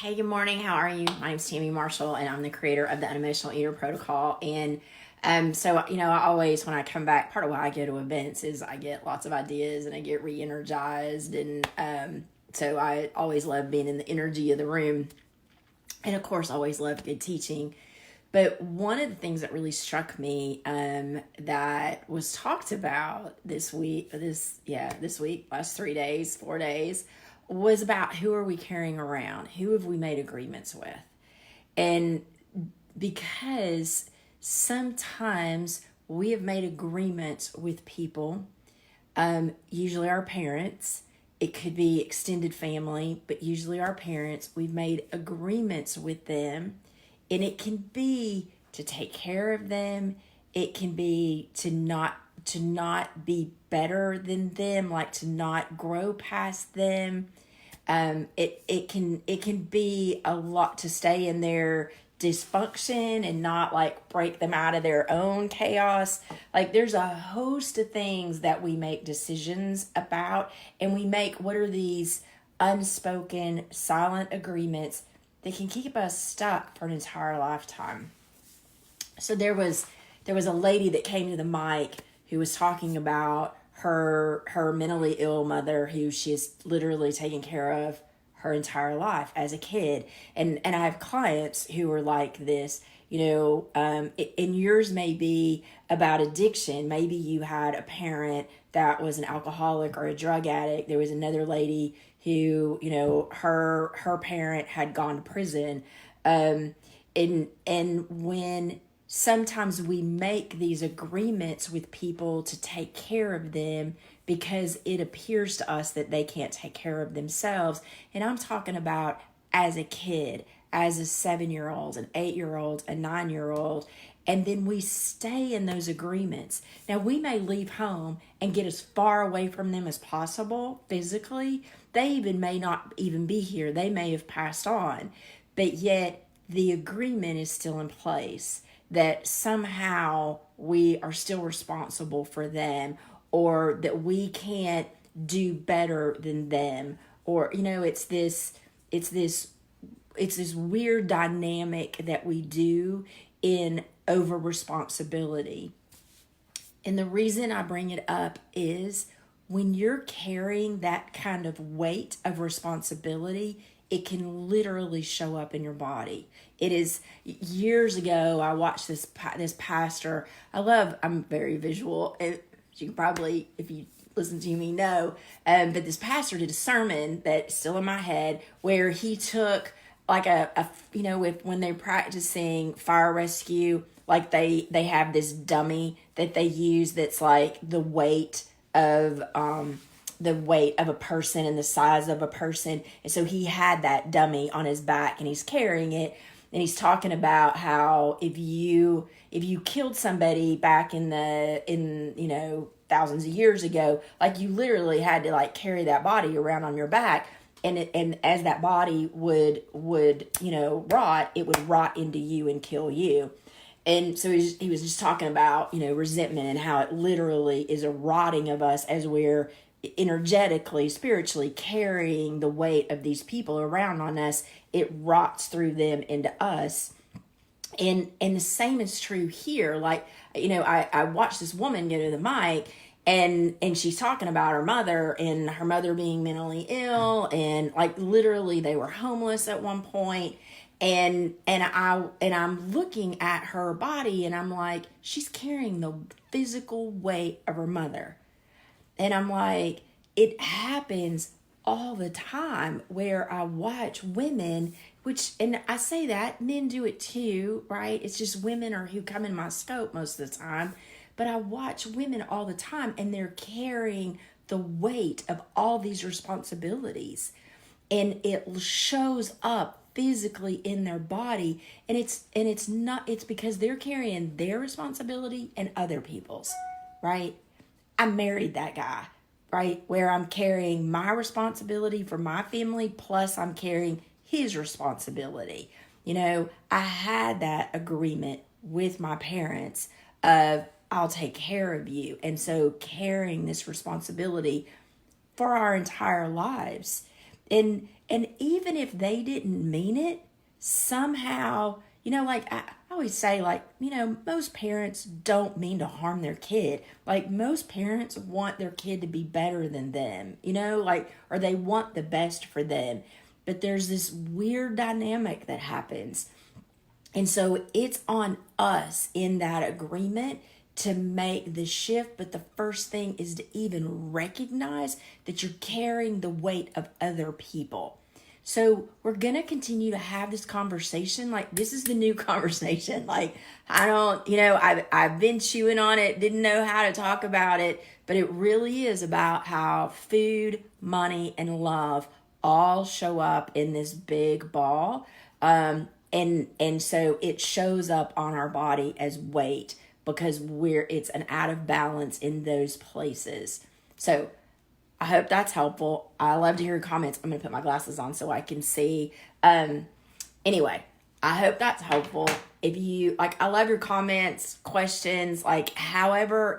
Hey, good morning. How are you? My name's Tammy Marshall, and I'm the creator of the Unemotional Eater Protocol. And I always, when I come back, part of why I go to events is I get lots of ideas and I get re-energized. And so I always love being in the energy of the room. And of course, always love good teaching. But one of the things that really struck me that was talked about this week, last 3 days, 4 days, was about who are we carrying around? Who have we made agreements with? And because sometimes we have made agreements with people, usually our parents, it could be extended family, but usually our parents, we've made agreements with them, and it can be to take care of them. It can be to not be better than them, like to not grow past them. It can be a lot to stay in their dysfunction and not like break them out of their own chaos. Like there's a host of things that we make decisions about, and we make what are these unspoken silent agreements that can keep us stuck for an entire lifetime. So there was a lady that came to the mic who was talking about her mentally ill mother who she's literally taken care of her entire life as a kid. And I have clients who are like this, and yours may be about addiction. Maybe you had a parent that was an alcoholic or a drug addict. There was another lady who, her parent had gone to prison. And when sometimes we make these agreements with people to take care of them because it appears to us that they can't take care of themselves. And I'm talking about as a kid, as a 7-year-old, an 8-year-old, a 9-year-old. And then we stay in those agreements. Now, we may leave home and get as far away from them as possible physically. They even may not even be here. They may have passed on. But yet, the agreement is still in place that somehow we are still responsible for them, or that we can't do better than them, or it's this weird dynamic that we do in over responsibility. And the reason I bring it up is when you're carrying that kind of weight of responsibility, it can literally show up in your body. It is years ago, I watched this pastor. I'm very visual. You can probably, if you listen to me, know. But this pastor did a sermon that's still in my head where he took like when they're practicing fire rescue, like they have this dummy that they use that's like the weight of a person and the size of a person. And so he had that dummy on his back and he's carrying it, and he's talking about how if you killed somebody back in thousands of years ago, like you literally had to like carry that body around on your back, and as that body would rot, it would rot into you and kill you. And so he was just talking about, resentment and how it literally is a rotting of us as we're energetically, spiritually carrying the weight of these people around on us. It rots through them into us. And the same is true here. Like, I watched this woman go to the mic, and she's talking about her mother and her mother being mentally ill, and like literally they were homeless at one point. And I'm looking at her body and I'm like, she's carrying the physical weight of her mother. And I'm like, it happens all the time where I watch women, and I say that men do it too, right? It's just women are who come in my scope most of the time. But I watch women all the time and they're carrying the weight of all these responsibilities. And it shows up physically in their body, and it's because they're carrying their responsibility and other people's, right? I married that guy, right? Where I'm carrying my responsibility for my family, plus I'm carrying his responsibility. I had that agreement with my parents of I'll take care of you. And so carrying this responsibility for our entire lives. And even if they didn't mean it, somehow, like I always say, like, most parents don't mean to harm their kid. Like, most parents want their kid to be better than them, like, or they want the best for them. But there's this weird dynamic that happens. And so it's on us in that agreement to make the shift. But the first thing is to even recognize that you're carrying the weight of other people. So we're going to continue to have this conversation. Like, this is the new conversation. Like, I don't, I've been chewing on it, didn't know how to talk about it, but it really is about how food, money, and love all show up in this big ball. And so it shows up on our body as weight because it's an out of balance in those places. So I hope that's helpful. I love to hear your comments. I'm going to put my glasses on so I can see. Anyway, I hope that's helpful. If you, I love your comments, questions, however,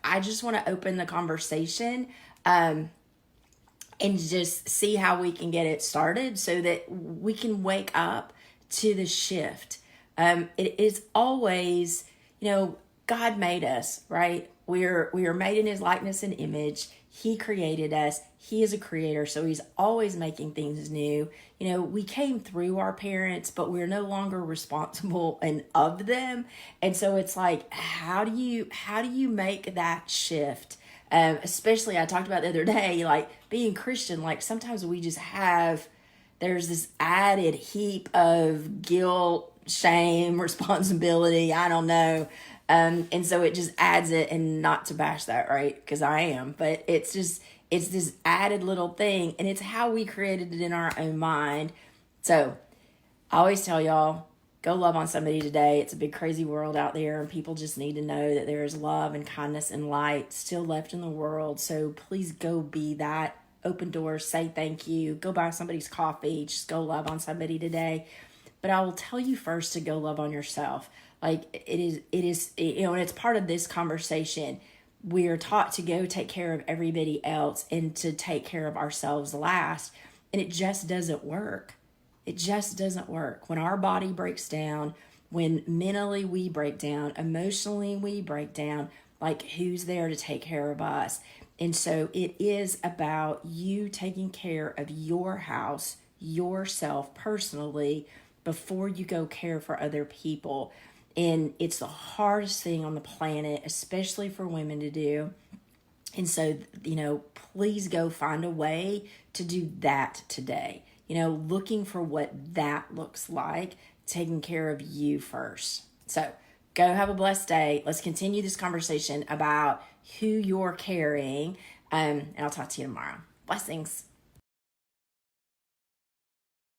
I just want to open the conversation, and just see how we can get it started so that we can wake up to the shift. It is always, God made us, right? We are made in his likeness and image. He created us. He is a creator, so he's always making things new. We came through our parents, but we're no longer responsible and of them. And so it's like, how do you make that shift? Especially, I talked about the other day, being Christian, sometimes we just there's this added heap of guilt, shame, responsibility, I don't know. And so it just adds it, and not to bash that, right? Because I am, but it's this added little thing, and it's how we created it in our own mind. So I always tell y'all, go love on somebody today. It's a big, crazy world out there, and people just need to know that there is love and kindness and light still left in the world. So please go be that. Open doors, say thank you, go buy somebody's coffee, just go love on somebody today. But I will tell you first to go love on yourself. It is, and it's part of this conversation. We are taught to go take care of everybody else and to take care of ourselves last. And it just doesn't work. It just doesn't work. When our body breaks down, when mentally we break down, emotionally we break down, who's there to take care of us? And so it is about you taking care of your house, yourself personally, before you go care for other people. And it's the hardest thing on the planet, especially for women to do. And so, please go find a way to do that today. Looking for what that looks like, taking care of you first. So go have a blessed day. Let's continue this conversation about who you're carrying. And I'll talk to you tomorrow. Blessings.